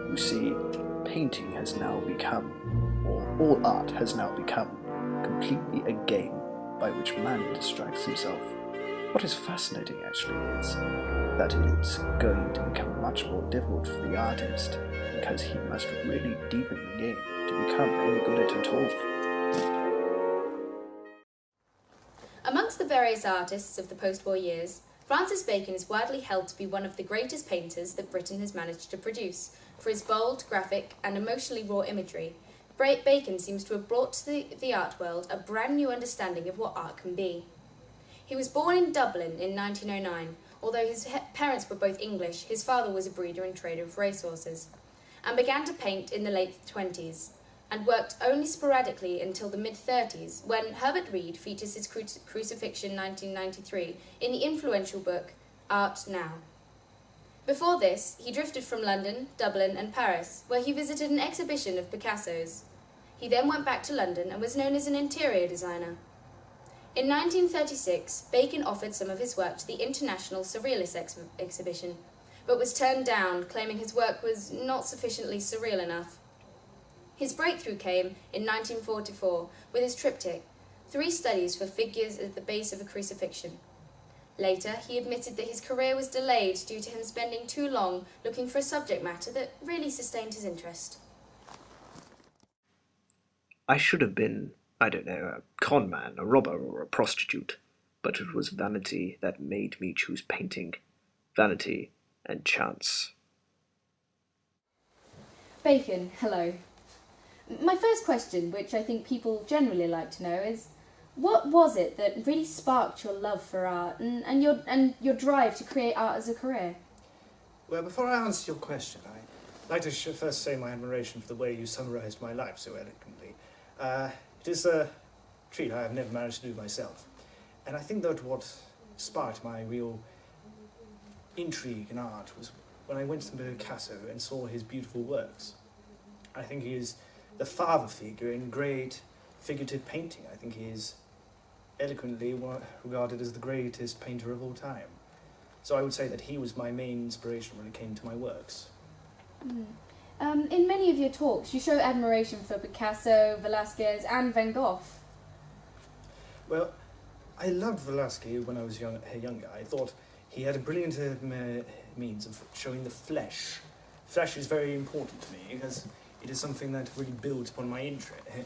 You see, painting has now become, or all art has now become, completely a game by which man distracts himself. What is fascinating actually is that it's going to become much more difficult for the artist because he must really deepen the game to become any good at it all. Amongst the various artists of the post-war years, Francis Bacon is widely held to be one of the greatest painters that Britain has managed to produce. For his bold, graphic and emotionally raw imagery, Bacon seems to have brought to the art world a brand new understanding of what art can be. He was born in Dublin in 1909. Although his parents were both English, his father was a breeder and trader of racehorses, and began to paint in the late 20s, and worked only sporadically until the mid-30s, when Herbert Reed features his Crucifixion 1993 in the influential book Art Now. Before this, he drifted from London, Dublin and Paris, where he visited an exhibition of Picasso's. He then went back to London and was known as an interior designer. In 1936, Bacon offered some of his work to the International Surrealist exhibition, but was turned down, claiming his work was not sufficiently surreal enough. His breakthrough came in 1944 with his Triptych, 3 studies for figures at the base of a crucifixion. Later, he admitted that his career was delayed due to him spending too long looking for a subject matter that really sustained his interest. I should have been, I don't know, a con man, a robber, or a prostitute, but it was vanity that made me choose painting. Vanity and chance. Bacon, hello. My first question, which I think people generally like to know, is what was it that really sparked your love for art and your drive to create art as a career? Well, before I answer your question, I'd like to first say my admiration for the way you summarised my life so eloquently. It is a treat I have never managed to do myself. And I think that what sparked my real intrigue in art was when I went to Picasso and saw his beautiful works. I think he is the father figure in great figurative painting. I think he is eloquently regarded as the greatest painter of all time. So I would say that he was my main inspiration when it came to my works. In many of your talks, you show admiration for Picasso, Velázquez and Van Gogh. Well, I loved Velázquez when I was younger. I thought he had a brilliant means of showing the flesh. Flesh is very important to me because it is something that really builds upon my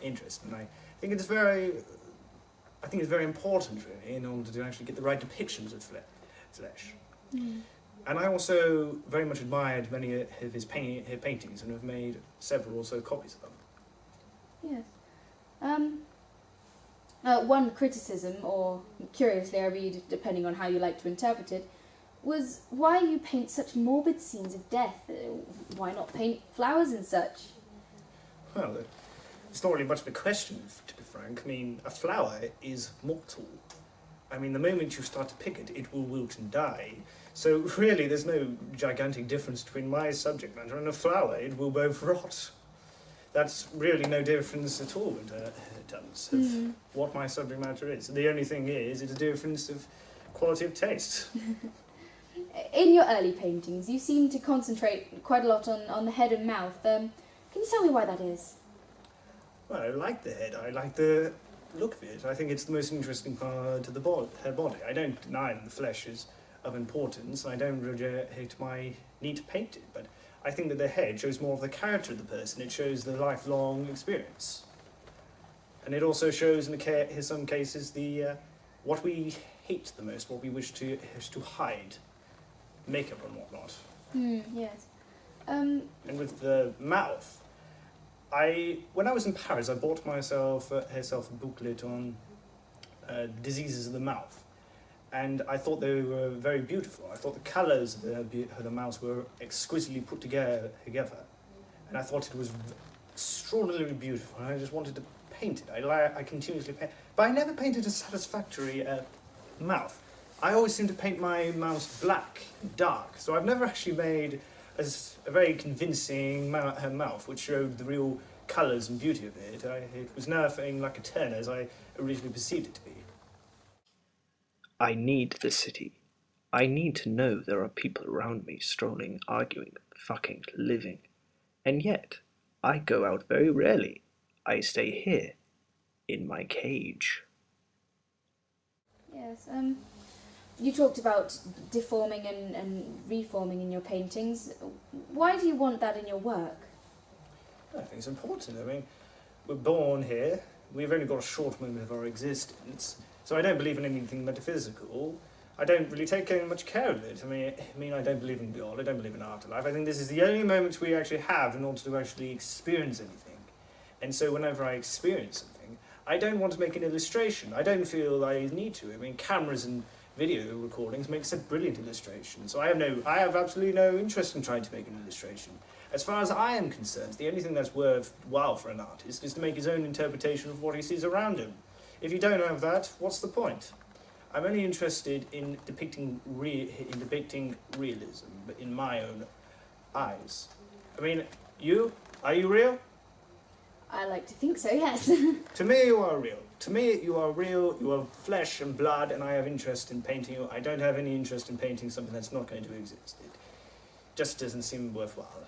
interest, and I think it's very important really in order to actually get the right depictions of flesh. And I also very much admired many of his paintings and have made several also copies of them. Yes. One criticism, or curiously I read, depending on how you like to interpret it, was why you paint such morbid scenes of death. Why not paint flowers and such? Well, it's not really much of a question, to be frank. I mean, a flower is mortal. I mean, the moment you start to pick it, it will wilt and die. So really, there's no gigantic difference between my subject matter and a flower. It will both rot. That's really no difference at all in terms of what my subject matter is. The only thing is, it's a difference of quality of taste. In your early paintings, you seem to concentrate quite a lot on the head and mouth. Can you tell me why that is? Well, I like the head. I like the look of it. I think it's the most interesting part of the her body. I don't deny that the flesh is of importance. I don't reject my need to paint it, but I think that the head shows more of the character of the person. It shows the lifelong experience. And it also shows, in some cases, the what we hate the most, what we wish to hide, makeup and whatnot. Yes. And with the mouth, when I was in Paris, I bought myself a booklet on diseases of the mouth. And I thought they were very beautiful. I thought the colours of the mouth were exquisitely put together. And I thought it was extraordinarily beautiful. And I just wanted to paint it. I continuously paint. But I never painted a satisfactory mouth. I always seem to paint my mouth black, dark. So I've never actually made a very convincing mouth, which showed the real colours and beauty of it. It was nothing like a turn as I originally perceived it to be. I need the city. I need to know there are people around me strolling, arguing, fucking, living. And yet, I go out very rarely. I stay here, in my cage. Yes. You talked about deforming and reforming in your paintings. Why do you want that in your work? I think it's important. I mean, we're born here. We've only got a short moment of our existence. So I don't believe in anything metaphysical. I don't really take much care of it. I mean, I don't believe in God. I don't believe in afterlife. I think this is the only moment we actually have in order to actually experience anything. And so whenever I experience something, I don't want to make an illustration. I don't feel I need to. I mean, cameras and video recordings makes a brilliant illustration. So I have absolutely no interest in trying to make an illustration. As far as I am concerned, the only thing that's worthwhile for an artist is to make his own interpretation of what he sees around him. If you don't have that, what's the point? I'm only interested in depicting realism, but in my own eyes. I mean, are you real? I like to think so, yes. To me, you are real. To me, you are real, you are flesh and blood, and I have interest in painting you. I don't have any interest in painting something that's not going to exist. It just doesn't seem worthwhile.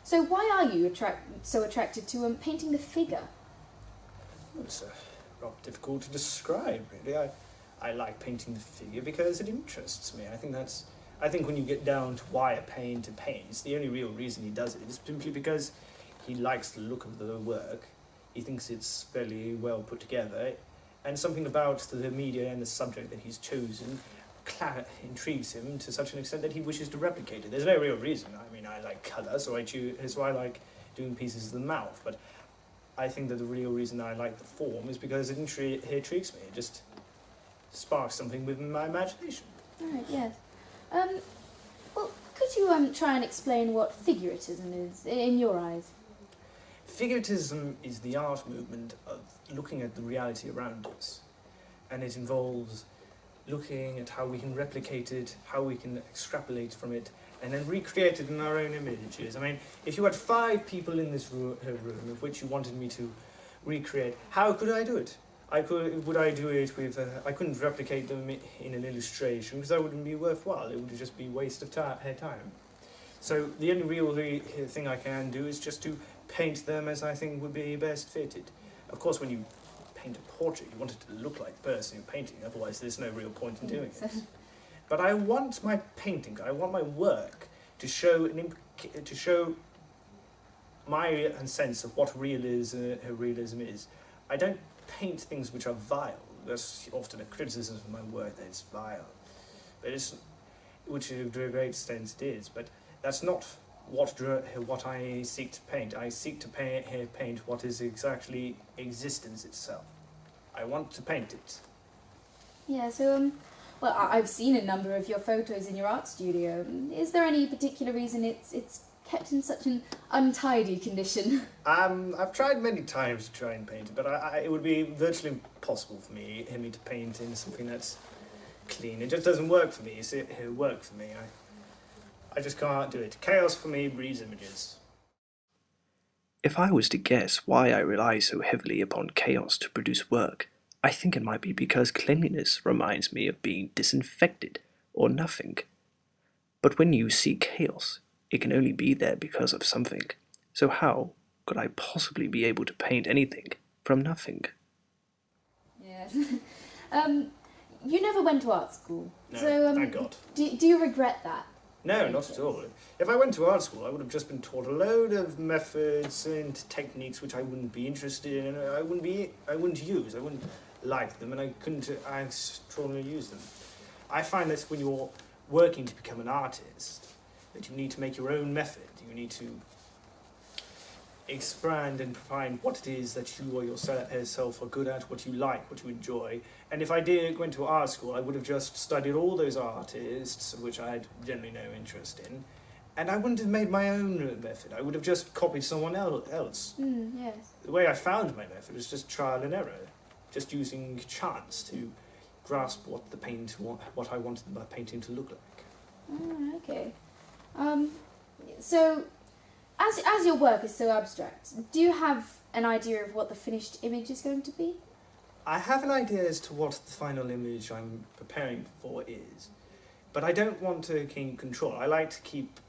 So why are you so attracted to painting the figure? It's rather difficult to describe, really. I like painting the figure because it interests me. I think when you get down to why a painter paints, the only real reason he does it is simply because he likes the look of the work. He thinks it's fairly well put together, and something about the media and the subject that he's chosen intrigues him to such an extent that he wishes to replicate it. There's no real reason. I mean, I like colour, so I like doing pieces of the mouth, but I think that the real reason I like the form is because it intrigues me. It just sparks something within my imagination. Right, yes. Well, could you try and explain what figuratism is, in your eyes? Figuratism is the art movement of looking at the reality around us, and it involves looking at how we can replicate it, how we can extrapolate from it, and then recreate it in our own images. I mean, if you had 5 people in this room of which you wanted me to recreate, how could I do it? I couldn't replicate them in an illustration because that wouldn't be worthwhile. It would just be a waste of time. So the only real thing I can do is just to paint them as I think would be best fitted. Of course, when you paint a portrait, you want it to look like the person you're painting, otherwise there's no real point in doing it. But I want my painting, I want my work to show my sense of what realism is. I don't paint things which are vile. That's often a criticism of my work, that it's vile. But which to a great extent it is, but that's not what I seek to paint. I seek to paint what is exactly existence itself. I want to paint it. Yeah, so, well, I've seen a number of your photos in your art studio. Is there any particular reason it's kept in such an untidy condition? I've tried many times to try and paint it, but it would be virtually impossible for me to paint in something that's clean. It just doesn't work for me. It work for me. I just can't do it. Chaos for me breeds images. If I was to guess why I rely so heavily upon chaos to produce work, I think it might be because cleanliness reminds me of being disinfected or nothing. But when you see chaos, it can only be there because of something. So how could I possibly be able to paint anything from nothing? Yes. You never went to art school. No, so, thank God. Do you regret that? No, not at all. If I went to art school, I would have just been taught a load of methods and techniques which I wouldn't be interested in, and I wouldn't use. I wouldn't like them, and I strongly use them. I find that when you're working to become an artist, that you need to make your own method. You need to expand and find what it is that you or yourself are good at, what you like, what you enjoy. And if I went to art school, I would have just studied all those artists, which I had generally no interest in, and I wouldn't have made my own method. I would have just copied someone else. Yes. The way I found my method was just trial and error, just using chance to grasp what I wanted my painting to look like. Okay. So, as your work is so abstract, do you have an idea of what the finished image is going to be? I have an idea as to what the final image I'm preparing for is, but I don't want to keep control. I like to keep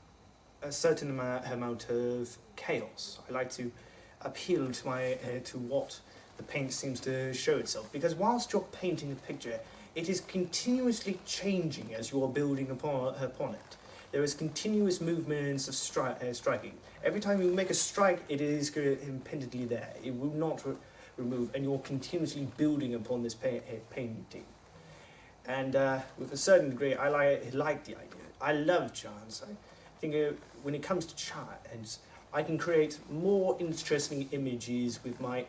a certain amount of chaos. I like to appeal to to what the paint seems to show itself, because whilst you're painting a picture, it is continuously changing as you are building upon it. There is continuous movements of striking. Every time you make a strike, it is impendently there. It will not remove, and you're continuously building upon this painting. And with a certain degree, I like the idea. I love chance. I think when it comes to chance, I can create more interesting images with my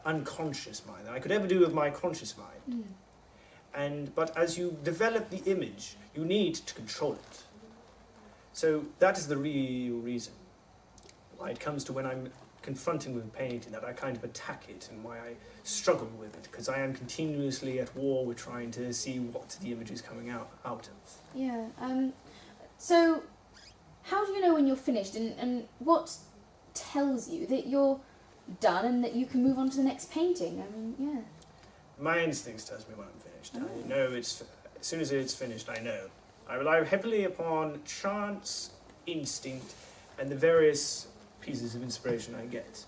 unconscious mind than I could ever do with my conscious mind. But as you develop the image, you need to control it. So that is the real reason why it comes to when I'm confronting with a painting, that I kind of attack it, and why I struggle with it, because I am continuously at war with trying to see what the image is coming out of. Yeah. So how do you know when you're finished, and what tells you that you're done and that you can move on to the next painting? I mean, yeah. My instincts tells me when I'm finished. I know as soon as it's finished, I know. I rely heavily upon chance, instinct, and the various pieces of inspiration I get.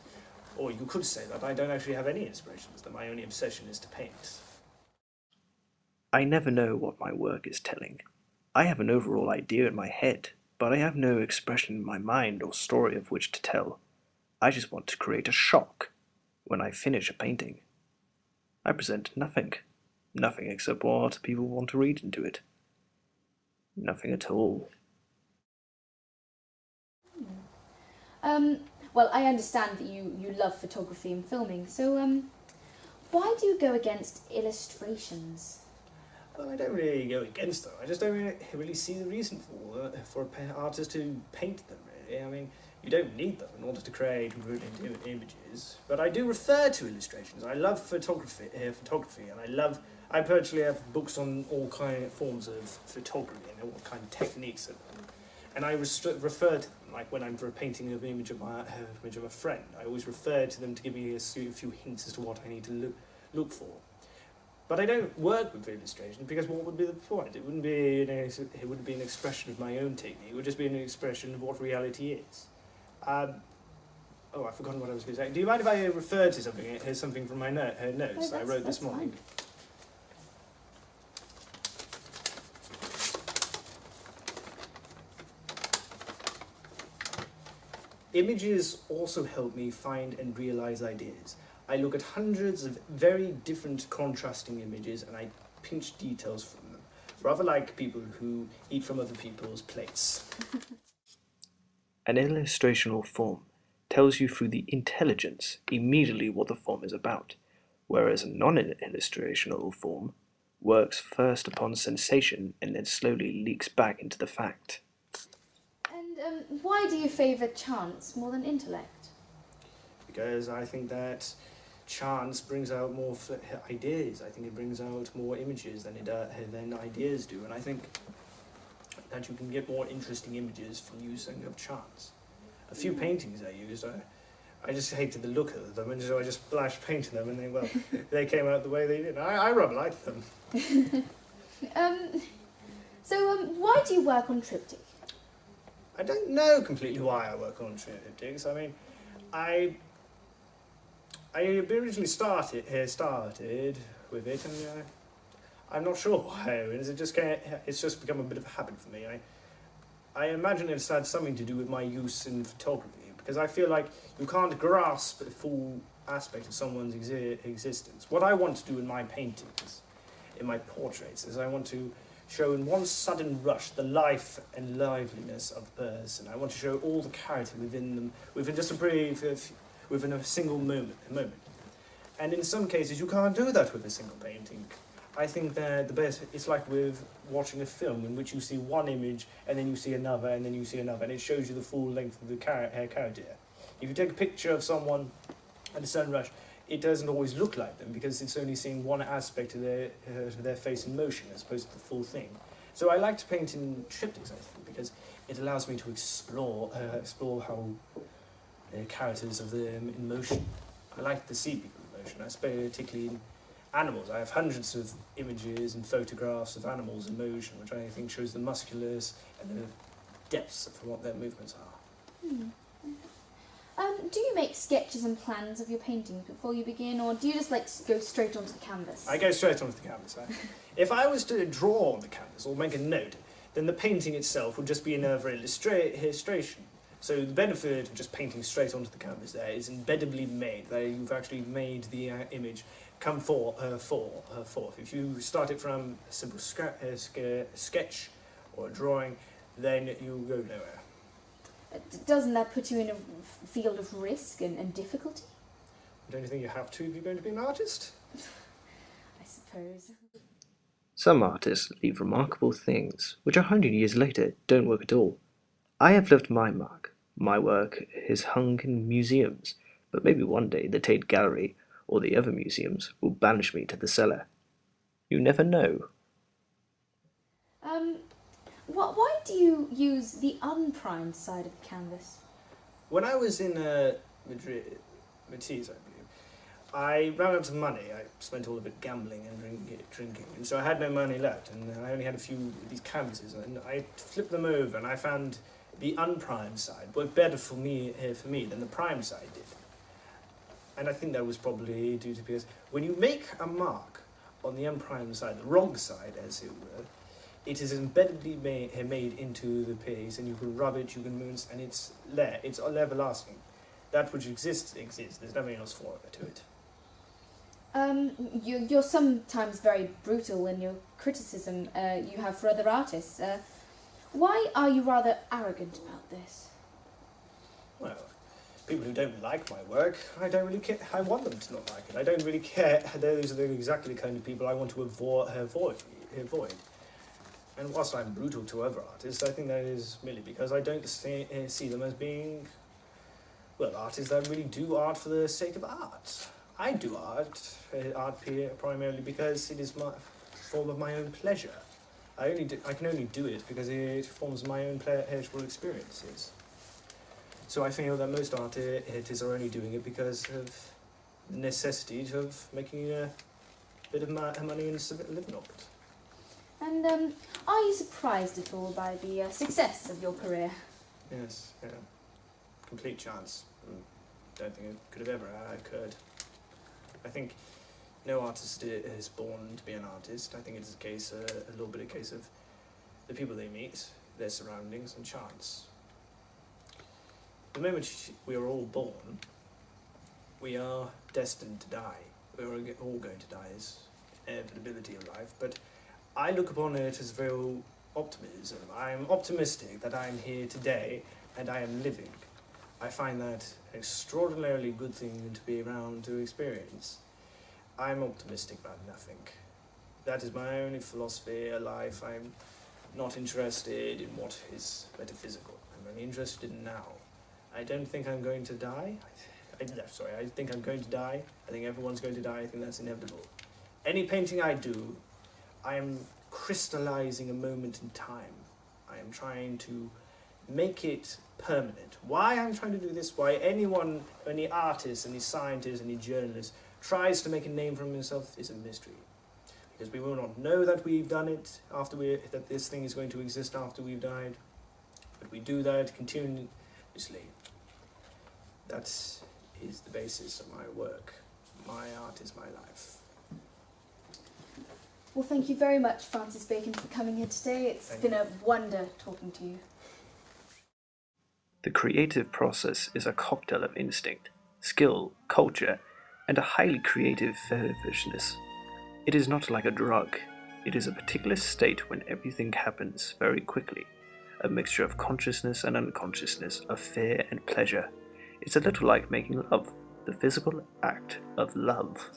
Or you could say that I don't actually have any inspirations, that my only obsession is to paint. I never know what my work is telling. I have an overall idea in my head, but I have no expression in my mind or story of which to tell. I just want to create a shock when I finish a painting. I present nothing. Nothing except what people want to read into it. Nothing at all. Well, I understand that you love photography and filming, so why do you go against illustrations? Well, I don't really go against them. I just don't really see the reason for an artist to paint them, really. I mean, you don't need them in order to create brilliant images. But I do refer to illustrations. I love photography, and I personally have books on all kind of forms of photography and all kind of techniques of them. And I refer to them, like when I'm painting an image of a friend. I always refer to them to give me a few hints as to what I need to look for. But I don't work with illustration, because what would be the point? It wouldn't be an expression of my own technique. It would just be an expression of what reality is. I've forgotten what I was going to say. Do you mind if I refer to something from my notes I wrote this morning? Fine. Images also help me find and realize ideas. I look at hundreds of very different contrasting images and I pinch details from them, rather like people who eat from other people's plates. An illustrational form tells you through the intelligence immediately what the form is about, whereas a non-illustrational form works first upon sensation and then slowly leaks back into the fact. And why do you favour chance more than intellect? Because I think that chance brings out more ideas. I think it brings out more images than ideas do, and I think that you can get more interesting images from using of chance. A few paintings I used, I just hated the look of them, and so I just splash painted them, and they came out the way they did. I rather liked them. So why do you work on Triptych? I don't know completely why I work on Triptychs. I mean, I originally started with it, and I'm not sure why. It's just become a bit of a habit for me. I imagine it's had something to do with my use in photography, because I feel like you can't grasp the full aspect of someone's existence. What I want to do in my paintings, in my portraits, is I want to show in one sudden rush the life and liveliness of the person. I want to show all the character within them, within a single moment. And in some cases, you can't do that with a single painting. I think that the best, it's like with watching a film in which you see one image, and then you see another, and then you see another, and it shows you the full length of the character. If you take a picture of someone at a sudden rush, it doesn't always look like them, because it's only seeing one aspect of their face in motion as opposed to the full thing. So I like to paint in triptychs, I think, because it allows me to explore how the characters of them in motion. I like to see people in motion, particularly in animals. I have hundreds of images and photographs of animals in motion, which I think shows the musculus and the depths of what their movements are. Do you make sketches and plans of your paintings before you begin, or do you just go straight onto the canvas? I go straight onto the canvas. If I was to draw on the canvas or make a note, then the painting itself would just be another illustration. So the benefit of just painting straight onto the canvas there is embeddedly made, that you've actually made the image come forth. If you start it from a simple sketch or a drawing, then you go nowhere. Doesn't that put you in a field of risk and difficulty? Don't you think you have to if you're going to be an artist? I suppose. Some artists leave remarkable things, which 100 years later don't work at all. I have left my mark. My work is hung in museums, but maybe one day the Tate Gallery or the other museums will banish me to the cellar. You never know. Why do you use the unprimed side of the canvas? When I was in Madrid, Matisse, I believe, I ran out of money. I spent all of it gambling and drinking, and so I had no money left, and I only had a few of these canvases, and I flipped them over, and I found the unprimed side worked better for me than the primed side did. And I think that was probably due to because when you make a mark on the unprimed side, the wrong side, as it were, it is embeddedly made into the piece, and you can rub it, you can move, and it's there. It's everlasting. That which exists. There's nothing else to it. You're sometimes very brutal in your criticism you have for other artists. Why are you rather arrogant about this? Well, people who don't like my work, I don't really care. I want them to not like it. I don't really care. Those are exactly the kind of people I want to avoid. And whilst I'm brutal to other artists, I think that is merely because I don't see them as being, well, artists that really do art for the sake of art. I do art primarily because it is my form of my own pleasure. I can only do it because it forms my own pleasurable experiences. So I feel that most artists are only doing it because of the necessity of making a bit of money and living off it. And are you surprised at all by the success of your career? Yes, yeah. Complete chance. Don't think it could have ever occurred. I think no artist is born to be an artist. I think it's a little bit a case of the people they meet, their surroundings, and chance. The moment we are all born, we are destined to die. We're all going to die, is inevitability of life, but I look upon it as real optimism. I'm optimistic that I'm here today and I am living. I find that an extraordinarily good thing to be around to experience. I'm optimistic about nothing. That is my only philosophy of life. I'm not interested in what is metaphysical. I'm only interested in now. I don't think I'm going to die. I think I'm going to die. I think everyone's going to die. I think that's inevitable. Any painting I do, I am crystallizing a moment in time. I am trying to make it permanent. Why I'm trying to do this, why any artist, any scientist, any journalist tries to make a name for himself is a mystery. Because we will not know that we've done it that this thing is going to exist after we've died. But we do that continuously. That is the basis of my work. My art is my life. Well, thank you very much, Francis Bacon, for coming here today. It's been a wonder talking to you. The creative process is a cocktail of instinct, skill, culture, and a highly creative feverishness. It is not like a drug. It is a particular state when everything happens very quickly, a mixture of consciousness and unconsciousness, of fear and pleasure. It's a little like making love, the physical act of love.